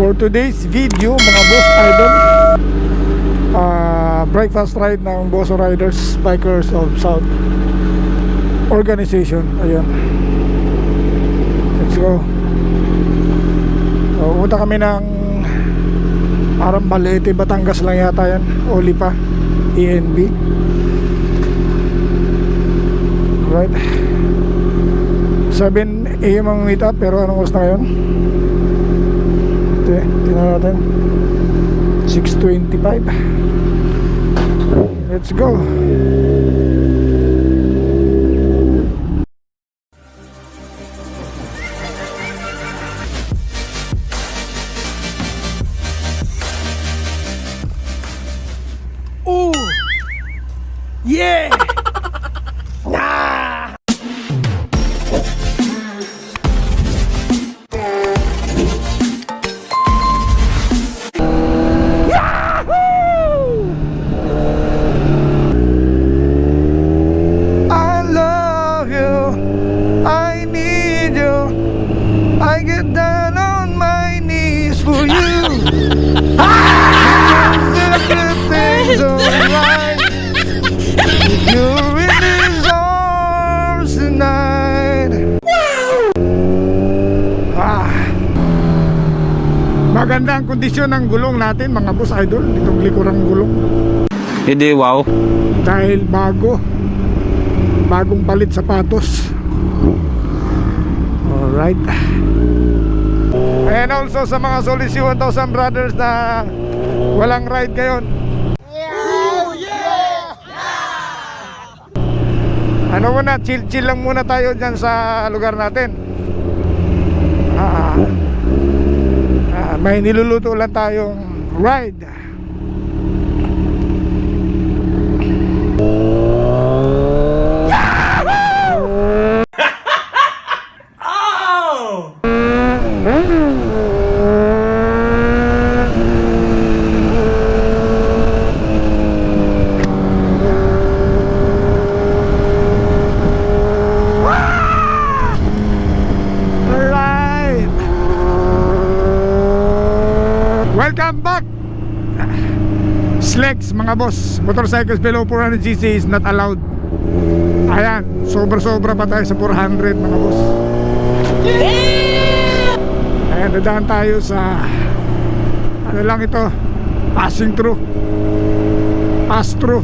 For today's video mga boss idol, breakfast ride ng Boso Riders Bikers of South Organization. Ayan, let's go. Pumunta kami ng parang Balete, Batangas lang yata yan, o Lipa, ENB. Right, 7 AM ang meet up, pero anong oras na ngayon? Tingnan natin, 6:25. Let's go. Oh yeah. Nah. Maganda ang kondisyon ng gulong natin mga boss idol, itong likurang gulong. Hindi, wow. Dahil bagong palit sapatos. Alright. And also sa mga Solis 1000 brothers na walang ride ngayon. Oh yeah! Ano muna, chill lang muna tayo dyan sa lugar natin. May niluluto lang tayong ride. Welcome back. Slex mga boss, motorcycles below 400cc is not allowed. Ayan, sobra pa tayo sa 400 mga boss. Ayan, dadaan tayo sa ano lang ito, passing through, pass through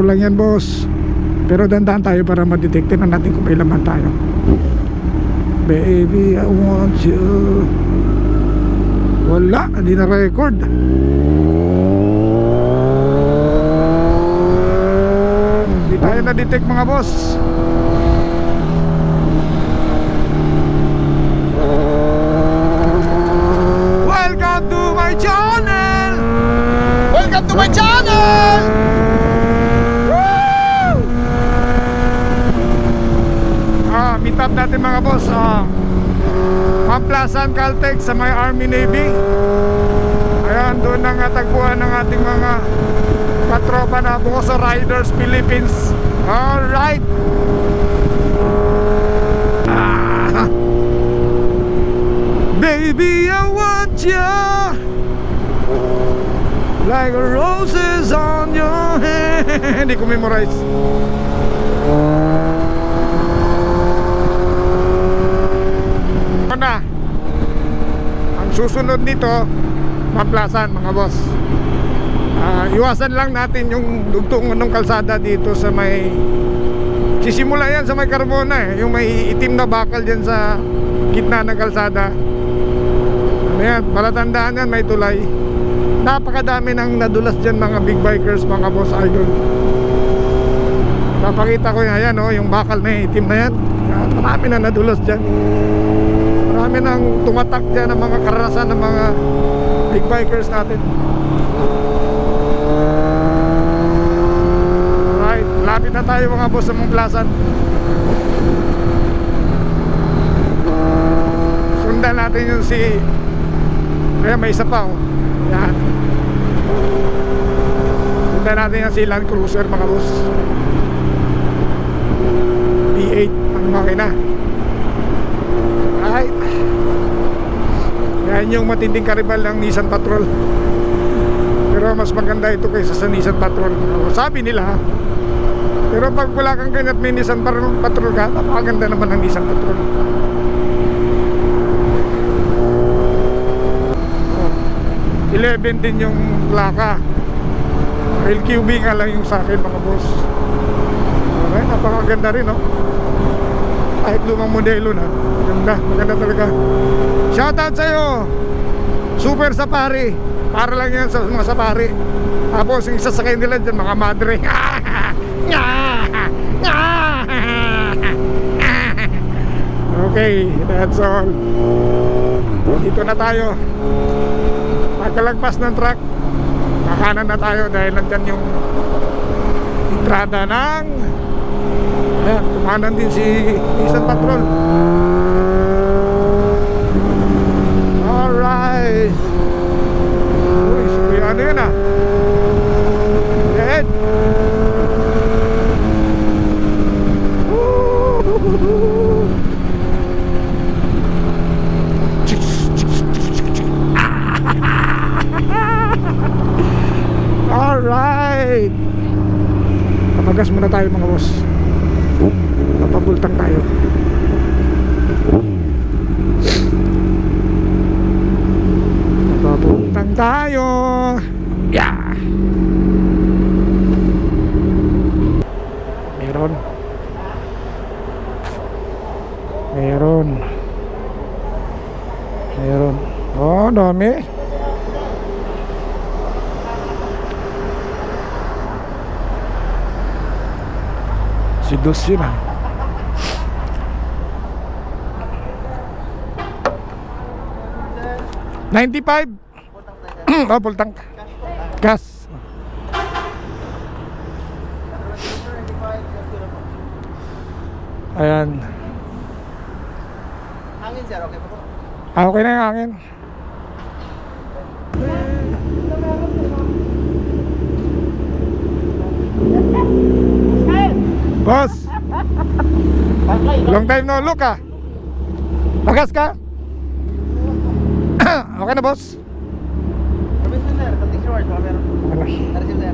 lang yan boss. Pero dandaan tayo para ma-detect na natin kung may laman tayo. Baby, I want you. Wala, hindi na record. Hindi tayo na-detect mga boss. Welcome to my channel. Welcome to my channel. Meet up natin mga boss, Pamplasan, Caltex sa may Army Navy. Ayan, doon ang tagpuan ng ating mga katropa na Boso Riders Philippines. Alright. Baby, I want you like roses on your hand. Hindi ko memorize. Na ang susunod nito, Pamplasan mga boss. Iwasan lang natin yung dugtungan ng kalsada dito sa may, sisimula yan sa may Carmona yung may itim na bakal dyan sa gitna ng kalsada. Ano yan, palatandaan yan, may tulay. Napakadami ng nadulas dyan mga big bikers mga boss idol. Napakita ko yan, yung bakal na itim na yan. Marami na nadulas dyan. Marami nang tumatak dyan ng mga karanasan ng mga big bikers natin. Right, lapit na tayo mga boss sa Pamplasan. Sundan natin yung kaya may isa pa yan. Sundan natin yung si Land Cruiser mga boss. V8 ang makina. Right. Yan yung matinding karibal ng Nissan Patrol. Pero mas maganda ito kaysa sa Nissan Patrol. Sabi nila. Pero pag wala kang ganyan at may Nissan Patrol ka, napakaganda naman ng Nissan Patrol. 11 din yung plaka. LQB nga lang yung sa akin mga boss. Okay, napakaganda rin, no? Kahit lumang modelo na, maganda talaga. Shoutout sa'yo, Super Safari. Para lang yan sa mga safari. Tapos yung isasakay nila dyan, mga madre. Okay, that's all. Dito na tayo. Pagkalagpas ng truck, kakanan na tayo dahil nandyan yung entrada ng ayan, kumanan din si Nissan Patrol. Alright. Uy, ano yun ah? Dead. Alright. Papagas muna tayo mga boss. Papabultang tayo. Papabultang tayo. Yeah. Meron. Oh, dami. Si Dos yun ah. $95. Oh, full tank. Gas. Ayan. Hangin sir, okay pa po? Okay na yung hangin. Boss, long time no look ah. Bagas ka? Okay na boss? Permis na sir, konting short, baka meron. Na-receive sir.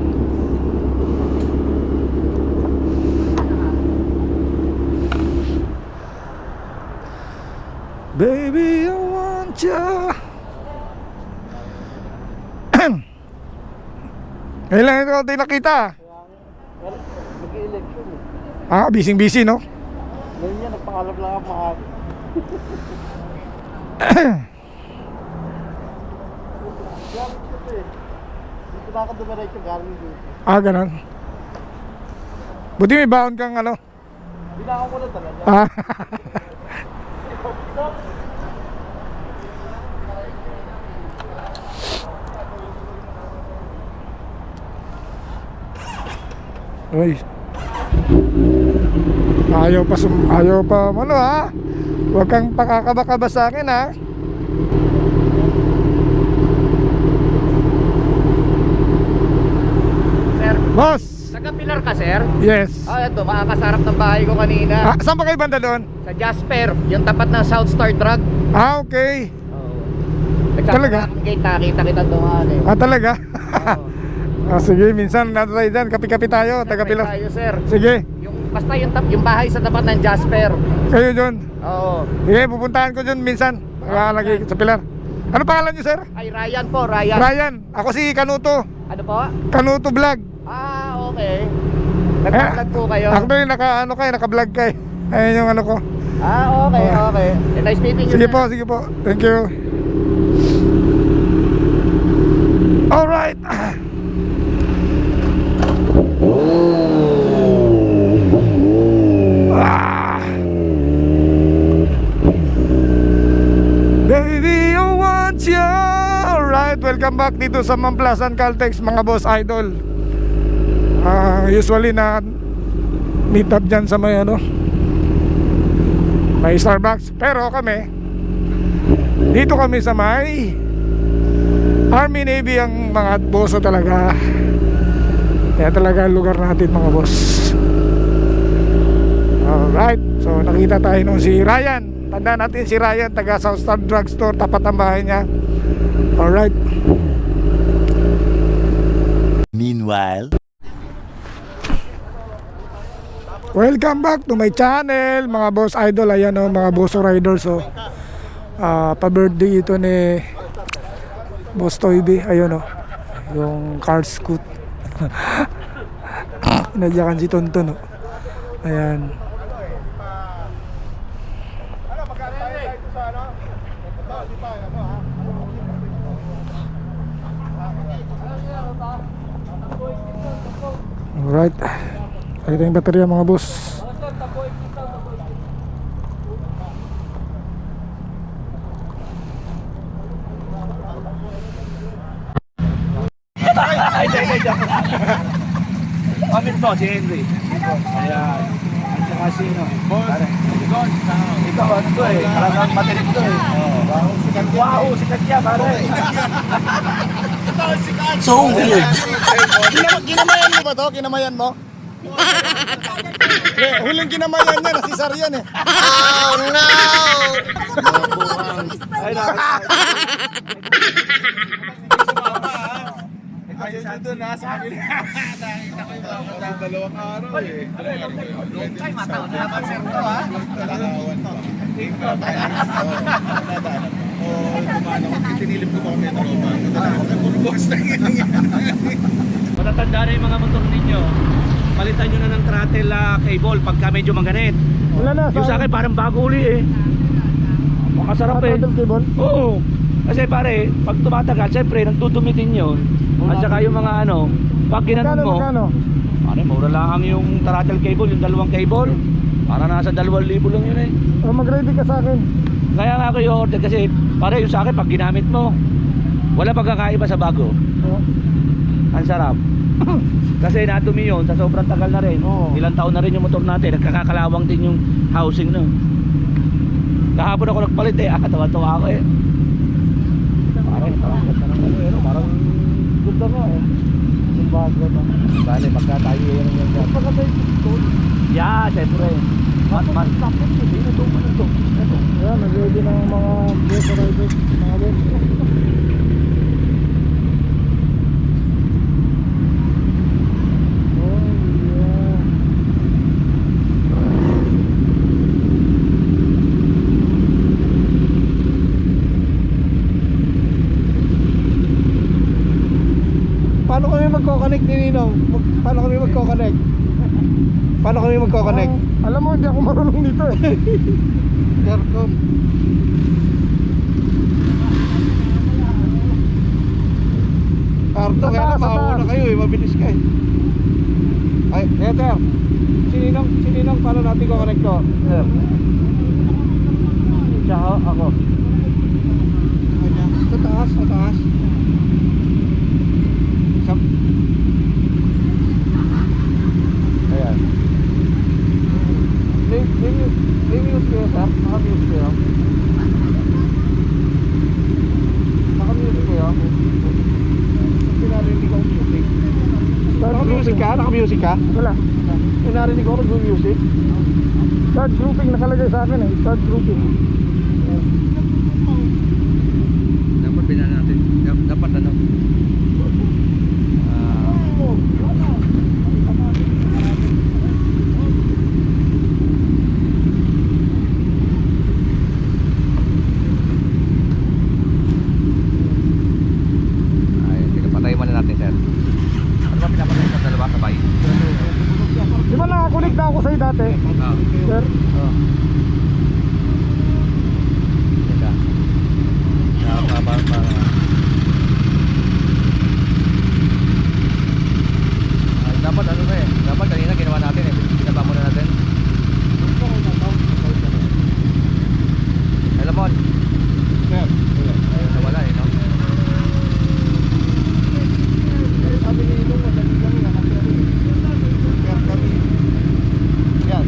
Baby, I want ya. Ngayon lang ito tayo nakita. Mag-i-election eh. Ah, busy no? Ngayon yan, nagpangalap lang ako mga dito na ako dumiretso galing dito. Ah, ganun. Buti may baon kang ano. Bilangan ko na talaga. Ah. Uy. Ayaw pa ano ha. Huwag kang pakakaba-kaba sa akin ha. Sir, Boss. taga-Pilar ka sir? Yes. Ito, makakasarap ng bahay ko kanina. Saan ba kayo banda doon? Sa Jasper, yung tapat ng South Star Drug. Ah, okay. Talaga? Nagsasara akong gate, nakita kita doon eh. Ah, talaga? Oo. Sige, minsan natry dyan. Kapi-kapi tayo, Sir, taga-Pilar. may tayo sir. Sige, Basta yung bahay sa tapat ng Jasper. kayo dyan. Oo. Sige, pupuntahan ko dyan minsan. Lagi sa Pilar. Ano pangalan niyo, sir? Ay, Ryan po, Ryan. Ryan. Ako si Kanuto. Ano po? Kanuto Vlog. Okay. Nag-vlog po kayo? Actually, naka-vlog kayo. Ayun yung ano ko. Okay. Nice meeting you. Sige sir. po, sige po. Thank you. Alright. Baby, I want you. Alright, welcome back dito sa Mamplasan Caltex, mga boss idol. Usually na meet up dyan sa may ano, may Starbucks. Pero kami dito kami sa may Army Navy, ang mga boso talaga. Kaya talaga ang lugar natin mga boss. Alright. So nakita tayo nung si Ryan. Tandaan natin si Ryan, taga South Star Drugstore, tapat ang bahay niya. Alright. Meanwhile, Welcome back to my channel, mga boss idol. Ayan o, mga boss riders. So, pa-birthday ito ni Boss Toybe. Ayun o, yung car scoot. Inadyakan si Tonton o. Ayan. Alright. Pakita yung baterya mga boss. Pamit mo, si Henry. Ayan. At saka sino? Boss. Ikaw, ano to eh? Talagang matinig to eh. Wow, sikat niya, pare. so weird. Kinamayan mo ba to? Kinamayan mo? Huling kinamayan niya, nasisar yan eh. Ay, Ayun na doon ha, sa akin. Nakita ko yung mga dalawang araw eh. Ay, mataon na naman sir to ha. Talawan pa. Dumaan ako. Tinilip ko pa kami ito. Nagpulbos na yun. Matatanda na yung mga motor ninyo. Palitan nyo na ng throttle cable pagka medyo maganit. Wala na. Yung sa akin parang bago uli eh. Makasarap eh. Cable? Oo. Kasi pare, pag tumatagal, siyempre nagdudumi din yun. At saka yung mga ano, pag ginanon mo, pare, mura lang yung throttle cable, yung dalawang cable. Para nasa 2,000 lang yun eh. O mag-ready ka sa akin. Kaya nga ako yung order kasi, pare, yung sa akin, pag ginamit mo, wala pagkakaiba sa bago. Ang sarap. Kasi natumi yun, sa sobrang tagal na rin. Ilang taon na rin yung motor natin, nagkakakalawang din yung housing no. Kahapon ako nagpalit eh, tawa-tawa ako eh. Parang parang ganda nga eh. Yung bago na. Bale, pagka tayo yun yung ganda. Pagka tayo ito? Yeah, syempre. Tapos yun, hindi na ito. Ano ito? Ayan, nag-ready ng mga boss riders. Mga boss. Paano kami magko-connect ni Ninong? Paano kami magko-connect? Paano kami magko-connect? Alam mo, hindi ako marunong dito eh. Aircon. Arto, kaya Sa taas, sa mahawa na taas. kayo eh, mabilis ka eh. Ay, Ether. Sininong, paano natin ko-connect to? Sir. Siya ako. Sa taas, sa taas. Ayan. May mute kayo, sir? Naka-mute kayo? Naka-mute kayo? Pinarinig ako music. Naka-music ka? Naka-music ka? Wala. Pinarinig ako nag-music? Start grouping nakalagay sa akin eh. Start grouping. Dapat pinan natin. Dapat ano? Ay, teka, patayin muna natin, sir. Ano ba pinapatay sa dalawa sabay? Di ba nakakunik na ako sa'yo dati? Sir? Teka. Dapat ano ba eh? Dapat kanina ginawa natin eh. Pinaba muna natin. Hello, Mon. Sir. Ayun, nawala eh, no? Sabi ni Ilong, madali kami nakasari. Kaya kami. Yan.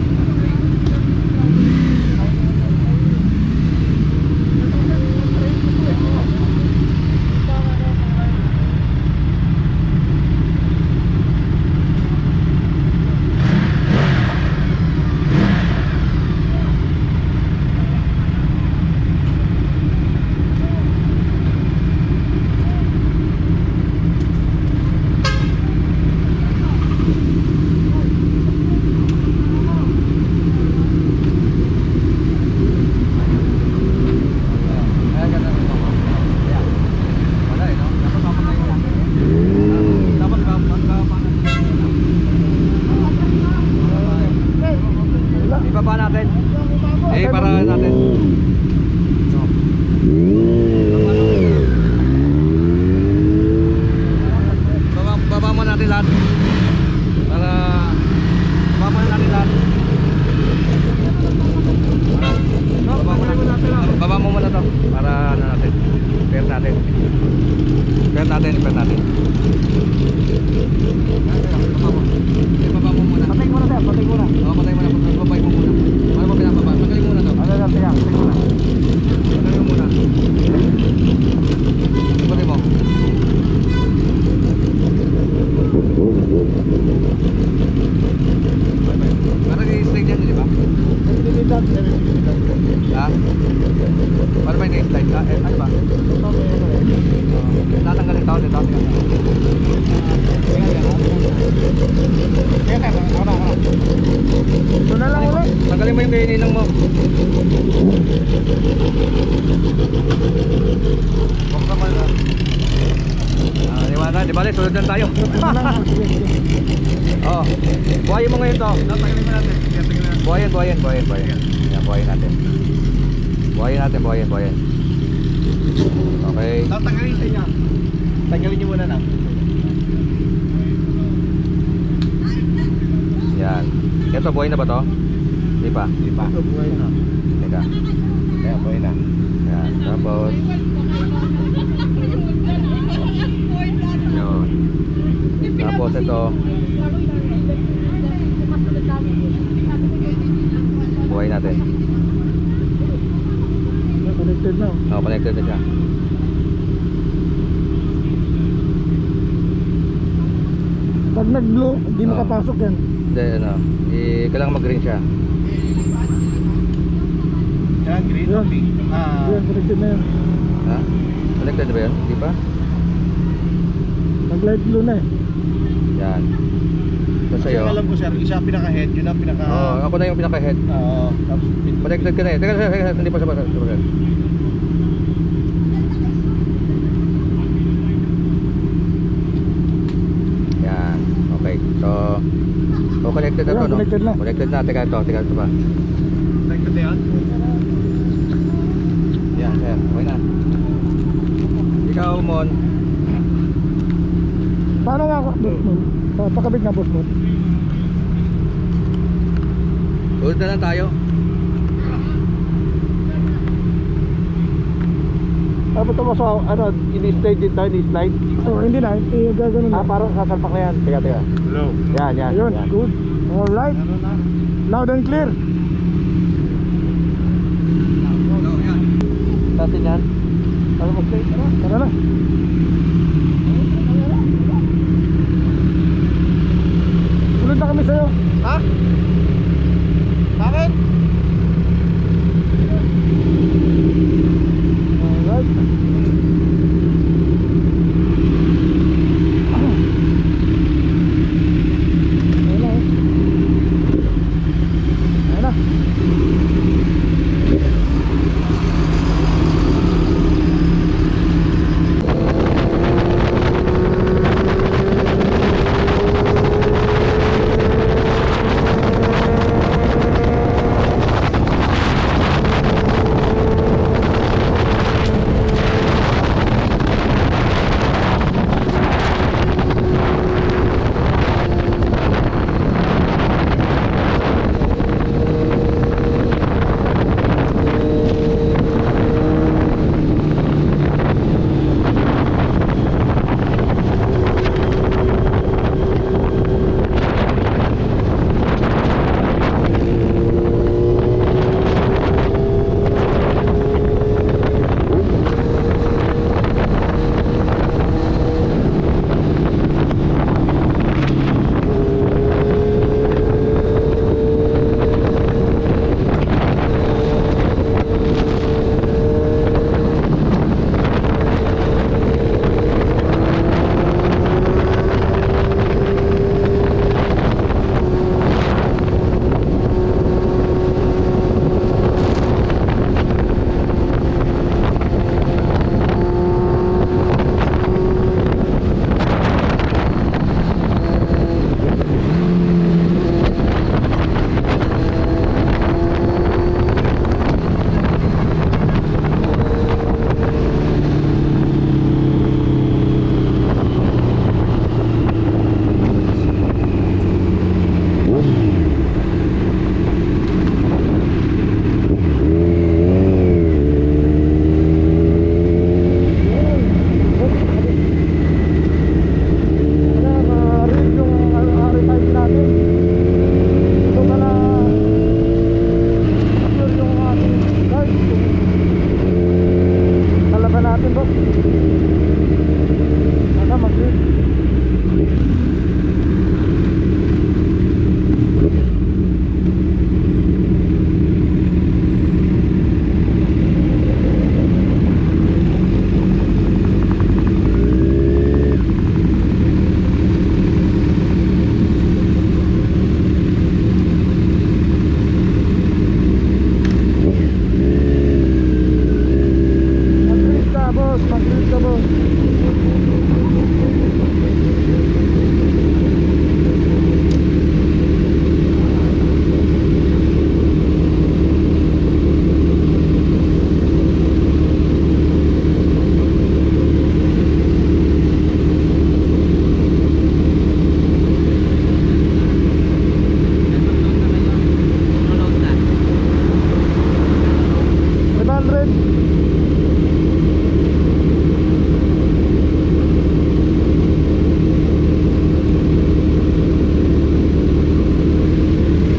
Eh, para natin. So. Baba mo natin lahat. Para baba mo natin lahat. Baba mo muna to para ano natin. Pair natin. Pair natin. Baba mo muna. Patay mo na sir, patay mo na. Oo, patay mo na. Babay mo muna. Para mo pinapaba. Tagalin muna to. Ano lang, patay mo na. Tagalin mo muna. Patay mo. Parang i-slide yan, di ba? Ha? Para ba i-slide? Ano ba? Tatanggalin tao dito. Ito na lang ulit. Tanggalin mo yung kaininang mo. Huwag ka man. Di ba na? Di ba? Sunod lang tayo. Oh, buhayin mo ngayon to. Tatanggalin mo natin. Buhayin. Yan, buhayin natin. Buhayin. Okay. Tatanggalin sa inyo. Tanggalin niyo muna na. Yan. Ito, buhayin na ba to? Di pa. Ito buhay na. Teka. Kaya buhay na. Yan. Tapos. Yun. Tapos ito. Buhayin natin. Connected na. Oh, connected na siya. Pag nag-blow, hindi Oo. makapasok yan. Hindi, ano. Kailangan mag-green siya. Yan, green. Yan. Pink. Yan, connected na yan. Ha? Connected na ba yun? Di ba? Nag-light blue na eh. Yan. Tapos Kasi sa'yo. alam ko sir, isa pinaka-head, yun ang pinaka... Oh, ako na yung pinaka-head. Oo. Tapos Connected ka na eh. Teka, hindi pa sa Yan. Okay. So connected na to, Yan, no? connected na. Connected na. Teka ito pa. connected na yan. Yan, sir. Okay na. Ikaw, Mon. Paano nga ako, boss mo? Pakabit nga, boss mo. Ulit na lang tayo. Tapos ito mo sa, ano, in-slide din tayo, in-slide. Oh, hindi na. Gagano na. Parang sasalpak na yan. Teka. Hello. Yan. Ayun, good. Alright. Ano na? Loud and clear. Natin yan. Ano mo slide? Tara na. Sunod na kami sa'yo. Ha? Bakit? Alright. Ayun na, oh. Ayun na. boss? Sana mag-green. Mag-green ka boss, mag-green ka boss.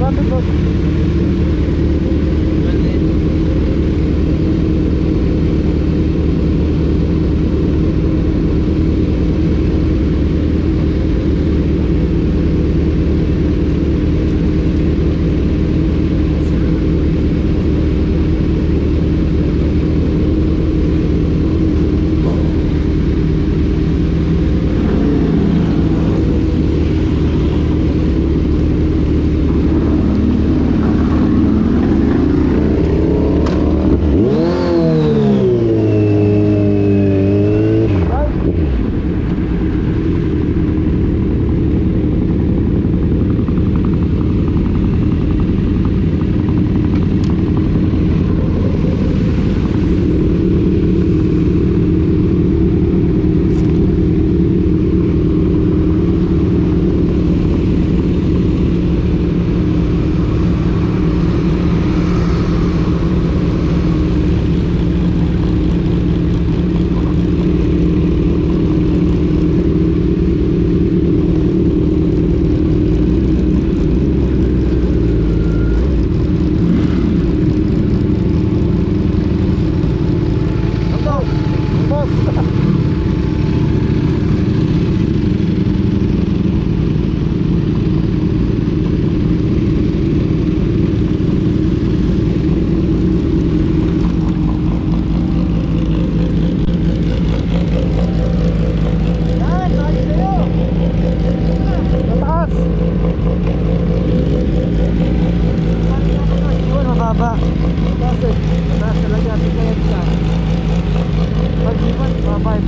Bakit boss?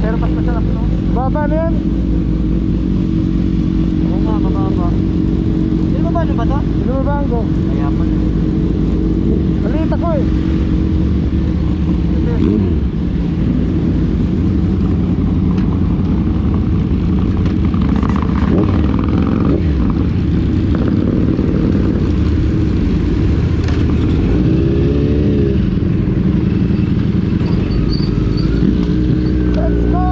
Pero mas masarap, no? Baba na yan. Oo nga, mababa. Hindi ba ano ba to? Binababaan ko. Kaya pa na. Maliit ako eh. Let's go!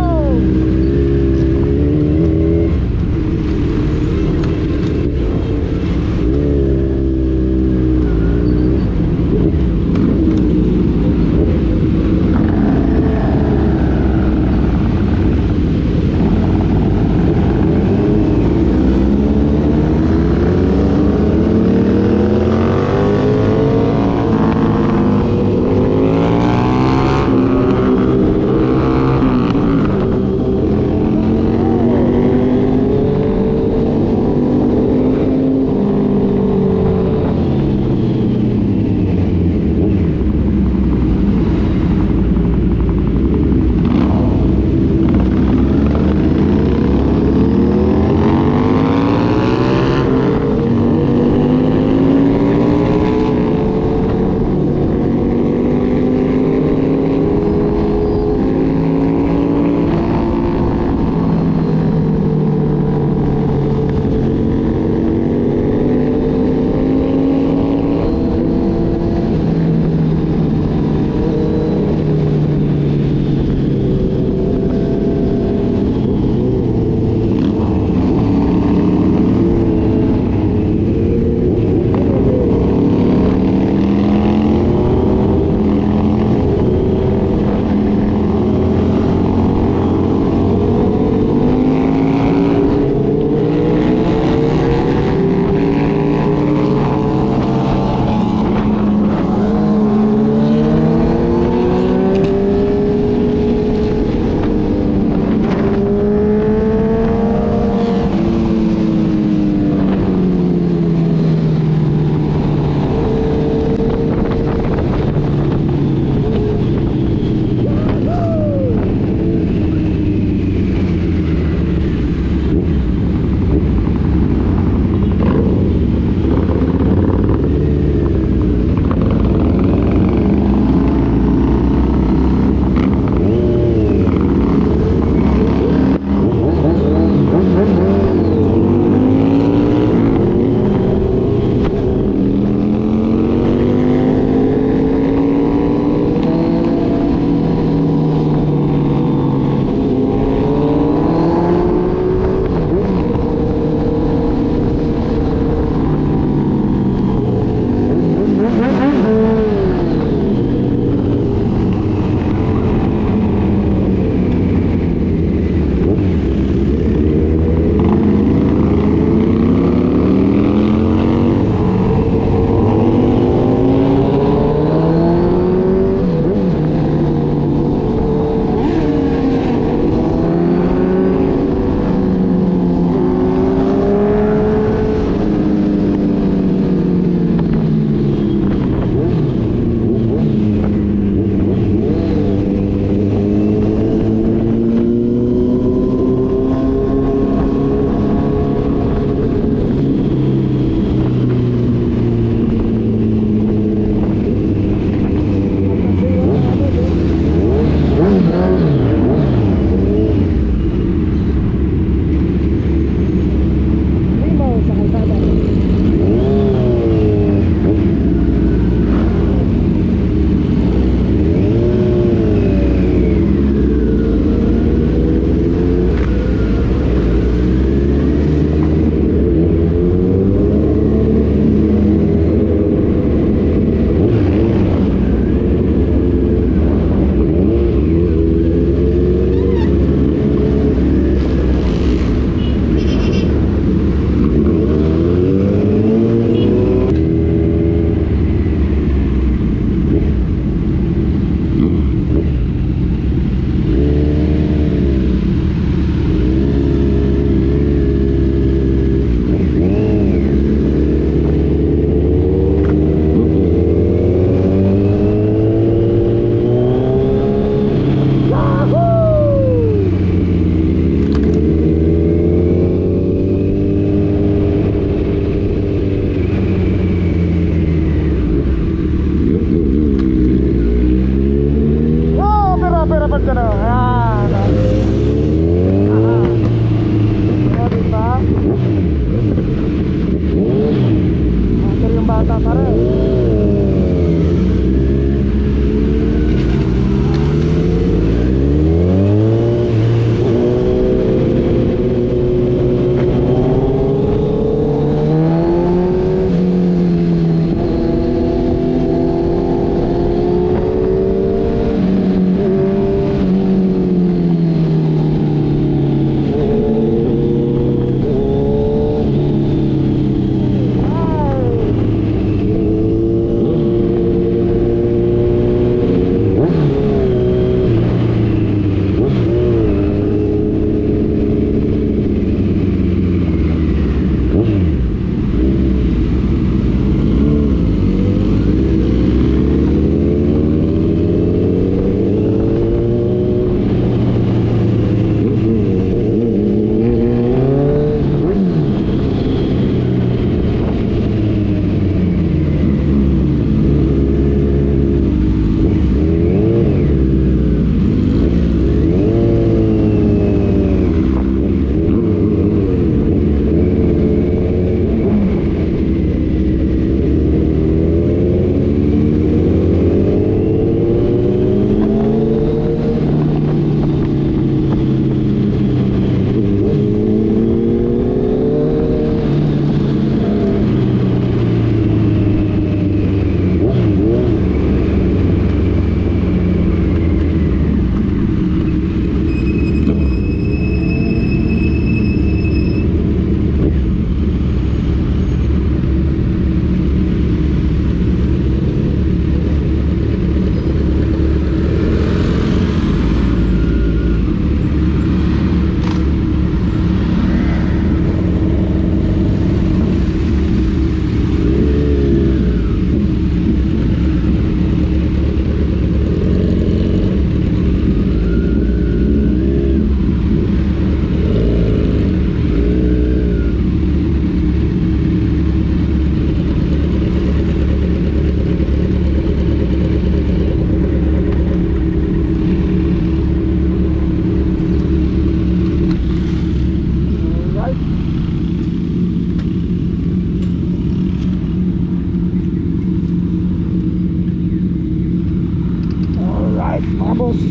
boss.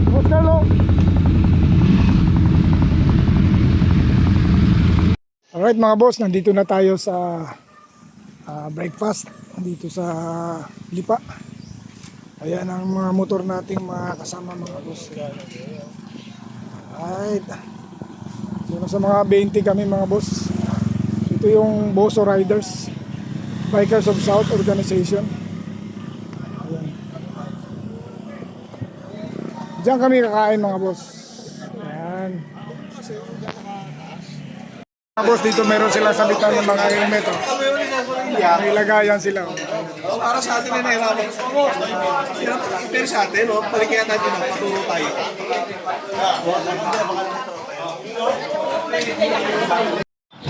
Boss Carlo. Alright mga boss, nandito na tayo sa breakfast dito sa Lipa. Ayan ang mga motor nating mga kasama mga boss. Alright. So nasa mga 20 kami mga boss. Ito yung Boso Riders, Bikers of South Organization. Ayan. Diyan kami kakain mga boss. Ayan. Mga boss, dito meron sila sabitan ng mga helmet. Oh. May lagayan sila. Oh. Para sa atin ay nahirapan. Pero sa atin, no? Palikaya natin, no? Paturo tayo.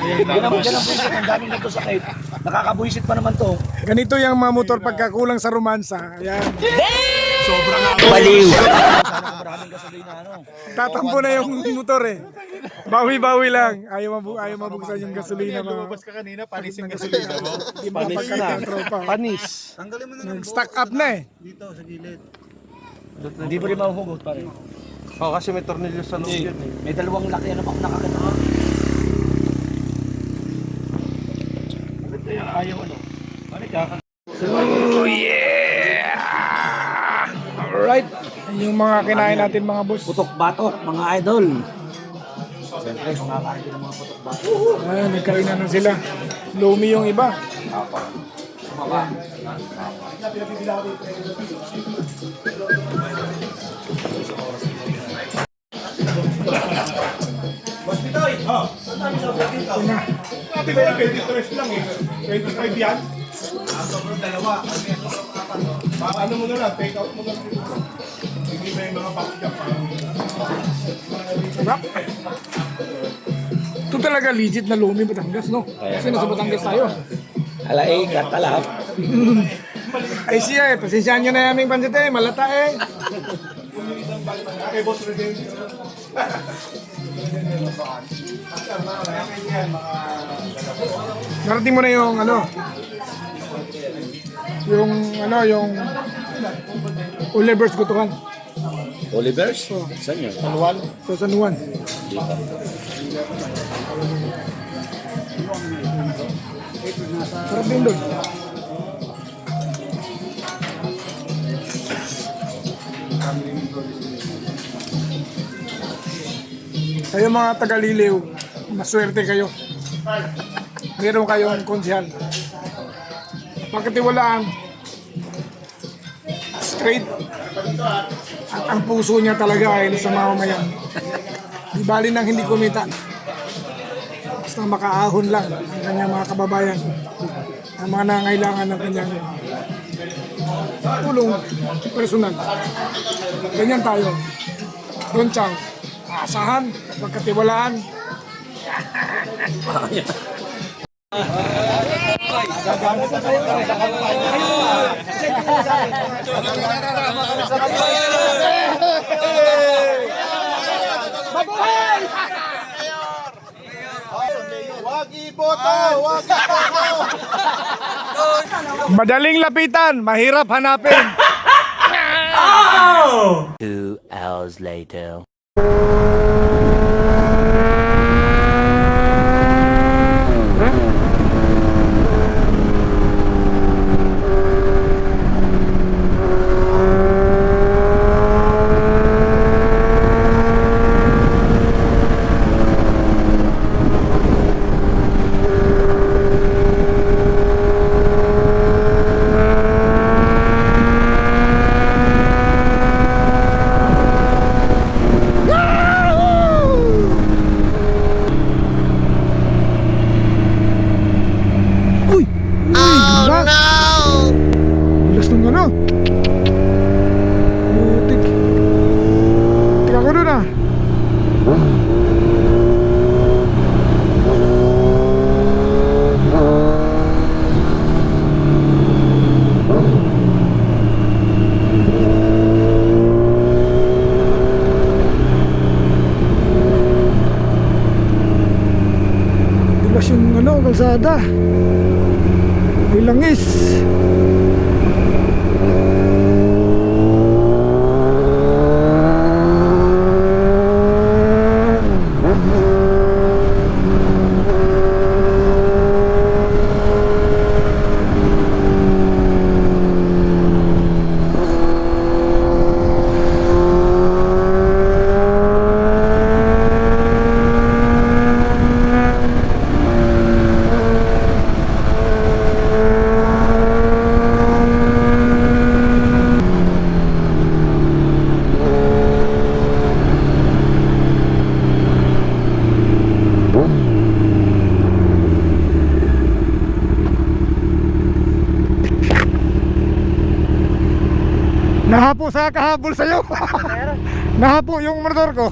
Yan ang buwisit, ang daming nagkasakit. Nakakabuwisit pa naman to. Ganito yung mga motor pagkakulang sa romansa. Ayan. Baliw. Sana maraming gasolina ano. Tatampo na yung motor eh. Bawi-bawi lang. Ayaw mabuksan yung gasolina. Lumabas ka kanina, panis yung gasolina mo. Hindi makapagkita yung tropa. Panis. Tanggalin mo na ng Nag-stack up na eh. dito sa gilid. Hindi pa rin mahuhugot pa rin. Oh, kasi may tornilyo sa loob yun eh. May dalawang laki na ako nakakita. Ayaw ano. Balik ka. Oh yeah! Alright. Yung mga kinain natin mga boss. Putok-batok, mga idol. Siyempre, kumakain din ng mga putok-batok. Ayan, nagkainan na sila. Lomi yung iba. Sarap. Ito talaga legit na Lomi Batangas, no? Kasi nasa Batangas tayo. Alaing, katalap. Ay siya eh, pasensyahan nyo na yung pansit eh, malata eh. Narating mo na yung yung Oliver's Gutukan. Oliver's? Saan yun? Sa San Juan. Sarap din doon. Kayo mga taga-Liliw, maswerte kayo. Meron kayong konsyal. Pagkatiwalaan, straight, at ang puso niya talaga ay sa mamamayan. Di bali nang hindi kumita. Basta makaahon lang ang kanyang mga kababayan. Ang mga nangailangan ng kanyang tulong personal. Ganyan tayo. Don Chang, asahan, pagkatiwalaan. Wag iboto! Wag iboto! Madaling lapitan, mahirap hanapin. 2 hours later. Bilas nung ano. Putik. Tika ko doon ah. kalsada. May langis. Nahapo sa kahabol sa'yo. Nahapo yung motor ko.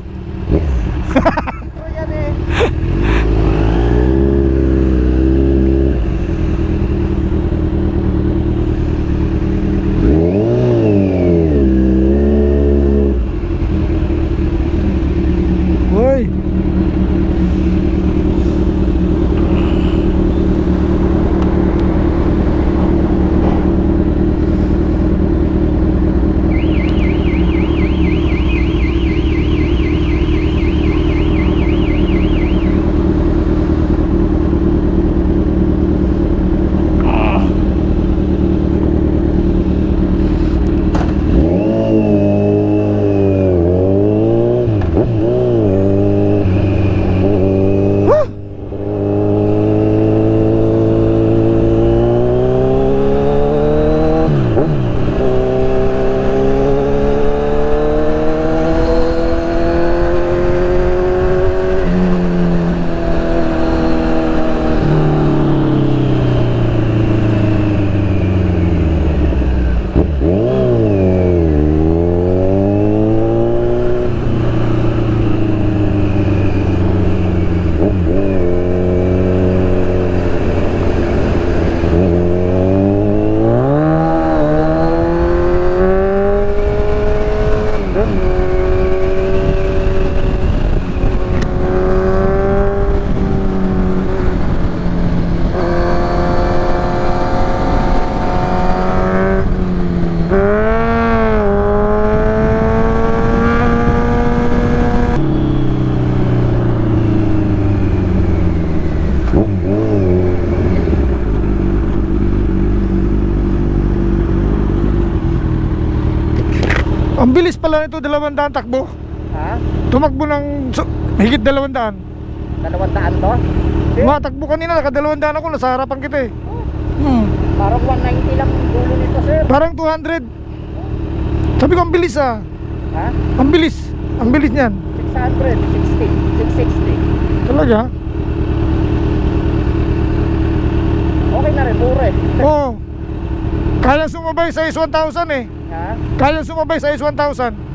Hoy. Ang bilis pala nito, 200 takbo. Ha? Tumakbo ng higit 200. 200 to? Matakbo kanina, naka 200 ako, nasa harapan kita eh. Parang 190 lang ang dulo nito, sir. Parang 200. Sabi ko, ang bilis ah. Ha? Ang bilis. Ang bilis niyan. 600, 660. Talaga? Okay na rin, pure. Oo. Kaya sumabay sa S1000 eh. Ha? Kaya sumabay sa S1000.